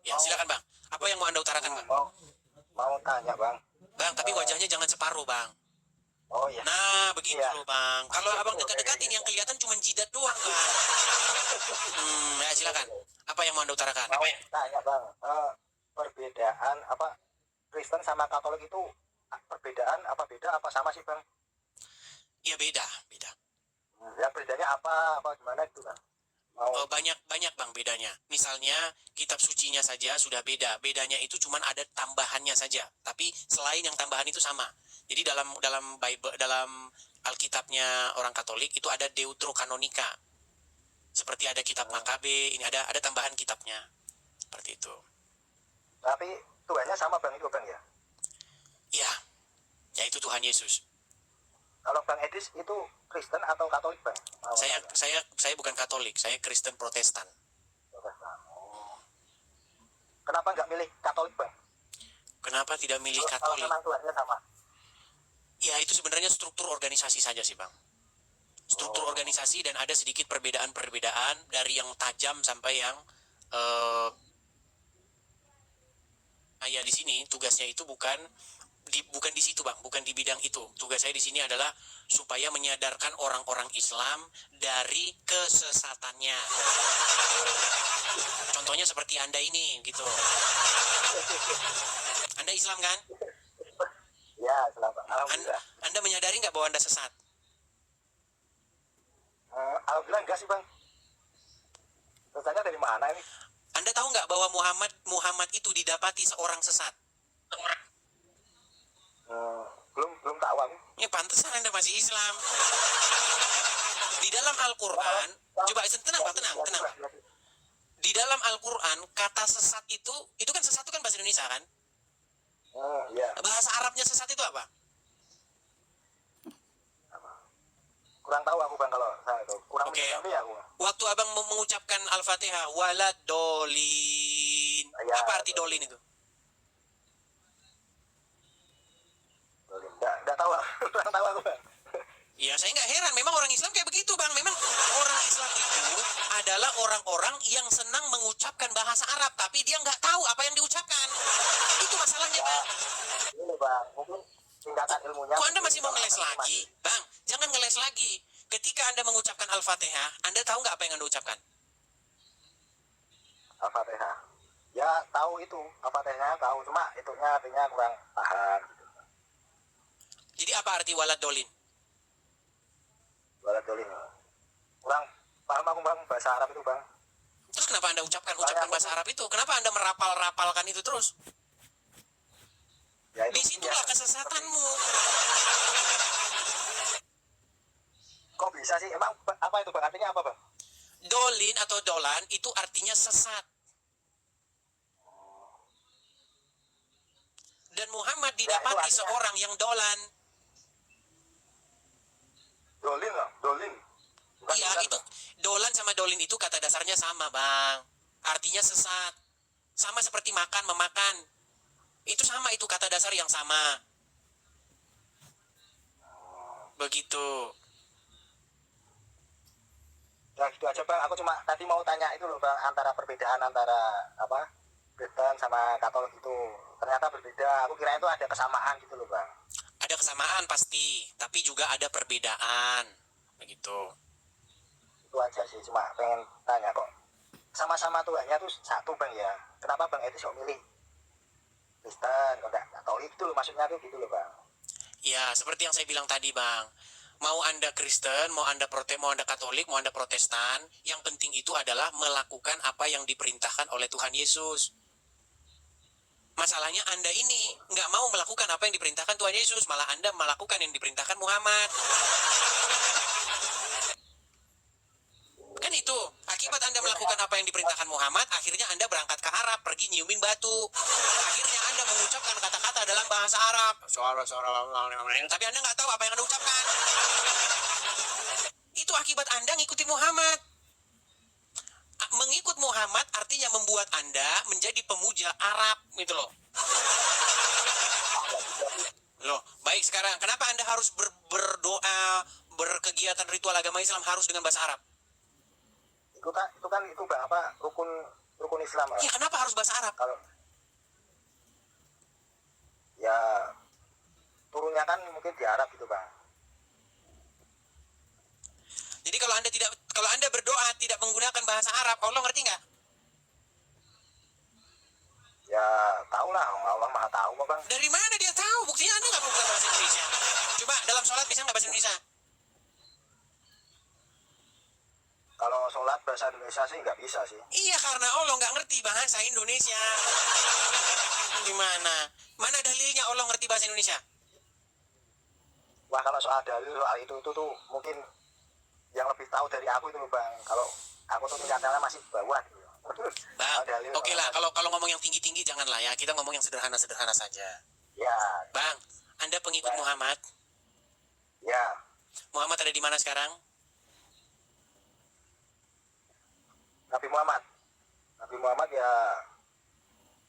Ya, silakan Bang. Apa yang mau Anda utarakan, Bang? Mau tanya Bang. Bang, tapi wajahnya jangan separuh, Bang. Oh iya. Nah, begitu Iya. loh, Bang. Kalau Abang dekat-dekatin yang kelihatan cuma jidat doang, Bang. Ya silakan. Apa yang mau Anda utarakan? Mau tanya Bang, perbedaan apa Kristen sama Katolik itu perbedaan apa beda apa sama sih Bang? Ya beda, beda. Ya bedanya apa gimana itu Bang? Banyak Bang bedanya. Misalnya kitab sucinya saja sudah beda. Bedanya itu cuma ada tambahannya saja. Tapi selain yang tambahan itu sama. Jadi dalam Bible, dalam Alkitabnya orang Katolik itu ada Deuterokanonika. Seperti ada kitab Makabe, ini ada tambahan kitabnya. Seperti itu. Tapi Tuhannya sama Bang itu Bang ya? Ya, yaitu Tuhan Yesus. Kalau Bang Edis itu Kristen atau Katolik Bang? Saya bukan Katolik, saya Kristen Protestan. Kenapa nggak milih Katolik Bang? Kenapa tidak milih Kalau Katolik? memang Tuhannya sama. Ya itu sebenarnya struktur organisasi saja sih Bang. Struktur organisasi dan ada sedikit perbedaan-perbedaan dari yang tajam sampai yang saya di sini tugasnya itu bukan di situ Bang, bukan di bidang itu. Tugas saya di sini adalah supaya menyadarkan orang-orang Islam dari kesesatannya. Contohnya seperti Anda ini gitu. Anda Islam kan? Ya, selamat. Alhamdulillah. Anda menyadari nggak bahwa Anda sesat? Alhamdulillah enggak sih Bang. Sesatnya dari mana ini? Anda tahu nggak bahwa Muhammad itu didapati seorang sesat? Belum tahu aku. Ya pantesan Anda masih Islam. Di dalam Al-Quran, coba tenang Bang, tenang. Di dalam Al-Quran, kata sesat itu kan sesat itu kan bahasa Indonesia kan? Ya. Bahasa Arabnya sesat itu apa? Kurang tahu aku Bang kalau saya itu. Kurang mengerti aku. Waktu Abang mengucapkan Al-Fatihah, walad dolin. Ya, apa arti dolin itu? Nggak tahu, kurang tahu aku Bang. Ya saya nggak heran, memang orang Islam kayak begitu Bang. Memang orang Islam itu adalah orang-orang yang senang mengucapkan bahasa Arab, tapi dia nggak tahu apa yang diucapkan. Itu masalahnya Bang. Ini Bang, mungkin tingkatan ilmunya. Kok Anda masih mau ngeles lagi? Bang, jangan ngeles lagi. Ketika Anda mengucapkan Al-Fatihah, Anda tahu nggak apa yang Anda ucapkan? Al-Fatihah. Ya tahu itu, Al-Fatihahnya tahu, cuma itunya artinya kurang paham. Jadi apa arti walad dolin? Walad dolin. Kurang paham aku Bang, bahasa Arab itu Bang. Terus kenapa Anda ucapkan bahasa Arab itu? Kenapa Anda merapalkan itu terus? Ya, disitulah kesesatanmu. Kok bisa sih? Emang apa itu Bang? Artinya apa Bang? Dolin atau dolan itu artinya sesat. Dan Muhammad didapati seorang yang dolan. Dolin loh, dolin. Iya, itu dolan sama dolin itu kata dasarnya sama Bang. Artinya sesat. Sama seperti makan, memakan. Itu sama, itu kata dasar yang sama. Begitu. Ya gitu aja Bang, aku cuma tadi mau tanya itu loh Bang, antara perbedaan antara apa Kristen sama Katolik itu ternyata berbeda. Aku kira itu ada kesamaan gitu loh Bang. Ada kesamaan pasti, tapi juga ada perbedaan. Begitu. Itu aja sih, cuma pengen tanya kok. Sama-sama Tuhannya tuh satu Bang ya. Kenapa Bang Edis kok milih Kristen, kok enggak Katolik itu loh, maksudnya tuh gitu loh Bang. Ya, seperti yang saya bilang tadi Bang. Mau Anda Kristen, mau Anda Katolik, mau Anda Protestan, yang penting itu adalah melakukan apa yang diperintahkan oleh Tuhan Yesus. Masalahnya Anda ini nggak mau melakukan apa yang diperintahkan Tuhan Yesus, malah Anda melakukan yang diperintahkan Muhammad. Kan itu, akibat Anda melakukan apa yang diperintahkan Muhammad, akhirnya Anda berangkat ke Arab, pergi nyiumin batu. Akhirnya Anda mengucapkan kata-kata dalam bahasa Arab. Tapi Anda nggak tahu apa yang Anda ucapkan. Itu akibat Anda ngikuti Muhammad. Mengikut Muhammad artinya membuat Anda menjadi pemuja Arab, gitu loh. Loh, baik sekarang, kenapa Anda harus berdoa, berkegiatan ritual agama Islam harus dengan bahasa Arab? Itu kan itu Bang apa rukun rukun Islam Bang. Iya, kenapa harus bahasa Arab? Kalau ya turunnya kan mungkin di Arab gitu Bang. Jadi kalau anda berdoa tidak menggunakan bahasa Arab, Allah ngerti nggak? Ya tahu lah, Allah maha tahu kok Bang. Dari mana dia tahu? Buktinya anda nggak menggunakan bahasa Indonesia. Coba dalam sholat bisa nggak bahasa Indonesia? Kalau sholat bahasa Indonesia sih nggak bisa sih. Iya, karena Allah nggak ngerti bahasa Indonesia. Gimana? Mana dalilnya Allah ngerti bahasa Indonesia? Wah kalau soal dalil soal itu tuh mungkin yang lebih tahu dari aku itu Bang. Kalau aku tuh tingkatannya masih bawah gitu. Bang, Soal dalil, oke lah. Kalau ngomong yang tinggi-tinggi janganlah ya. Kita ngomong yang sederhana-sederhana saja. Ya, Bang, Anda pengikut Muhammad. ya. Muhammad ada di mana sekarang? Nabi Muhammad. Nabi Muhammad ya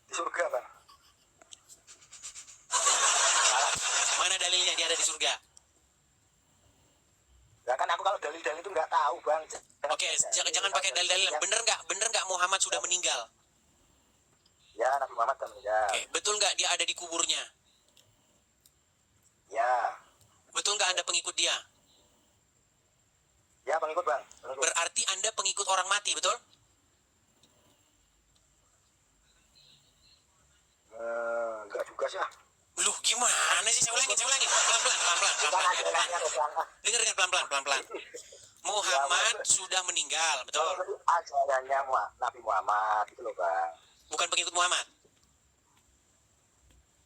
di surga Bang. Mana dalilnya dia ada di surga? Ya kan aku kalau dalil-dalil itu nggak tahu Bang. Oke, jangan pakai dalil-dalil. Bener nggak Muhammad sudah meninggal? Ya Nabi Muhammad kan meninggal. Oke, betul nggak dia ada di kuburnya? Ya, Betul nggak Anda pengikut dia? ya pengikut Bang. Pengikut. Berarti Anda pengikut orang mati, betul? Enggak juga sih ah. Loh, gimana sih? Saya ulangin. Pelan-pelan. Dengar pelan-pelan. Muhammad sudah meninggal, betul? Ajarannya Nabi Muhammad gitu loh Bang. Bukan pengikut Muhammad.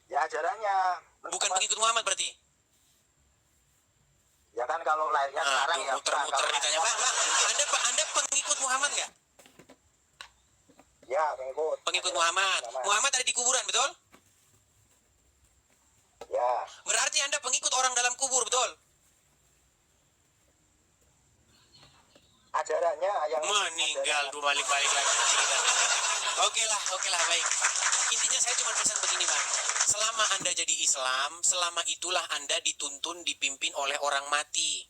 Ya ajarannya. Bukan pengikut Muhammad berarti. Ya kan kalau lahirnya sekarang ya. Muter-muter ditanya, Bang, Anda pengikut Muhammad nggak? Ya pengikut. Pengikut Muhammad. Muhammad ada di kuburan, betul? Ya. Berarti Anda pengikut orang dalam kubur, betul? Ajarannya yang Meninggal balik lagi kita. Oke lah, baik. Intinya saya cuma pesan begini, Bang. Selama Anda jadi Islam, selama itulah Anda dituntun dipimpin oleh orang mati.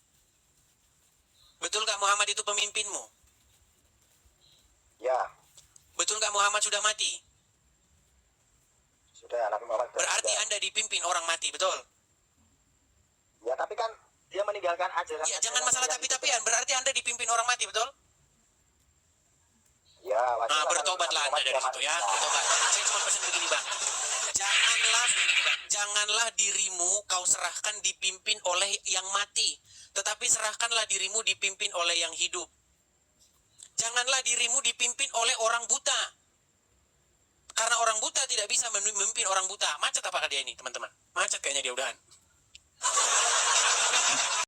Betul nggak Muhammad itu pemimpinmu? Ya. Betul nggak Muhammad sudah mati? Sudah Nabi Muhammad. Berarti Anda dipimpin orang mati, betul? Ya tapi kan dia meninggalkan ajaran. Ya, jangan masalah tapi-tapian. Berarti Anda dipimpin orang mati, betul? Ya, Nah, bertobatlah Anda dari situ ya. Bertobat. Saya cuma pesan begini, Bang. Janganlah dirimu kau serahkan dipimpin oleh yang mati, tetapi serahkanlah dirimu dipimpin oleh yang hidup. Janganlah dirimu dipimpin oleh orang buta. Karena orang buta tidak bisa memimpin orang buta. Macet apakah dia ini, teman-teman? Macet kayaknya dia udahan.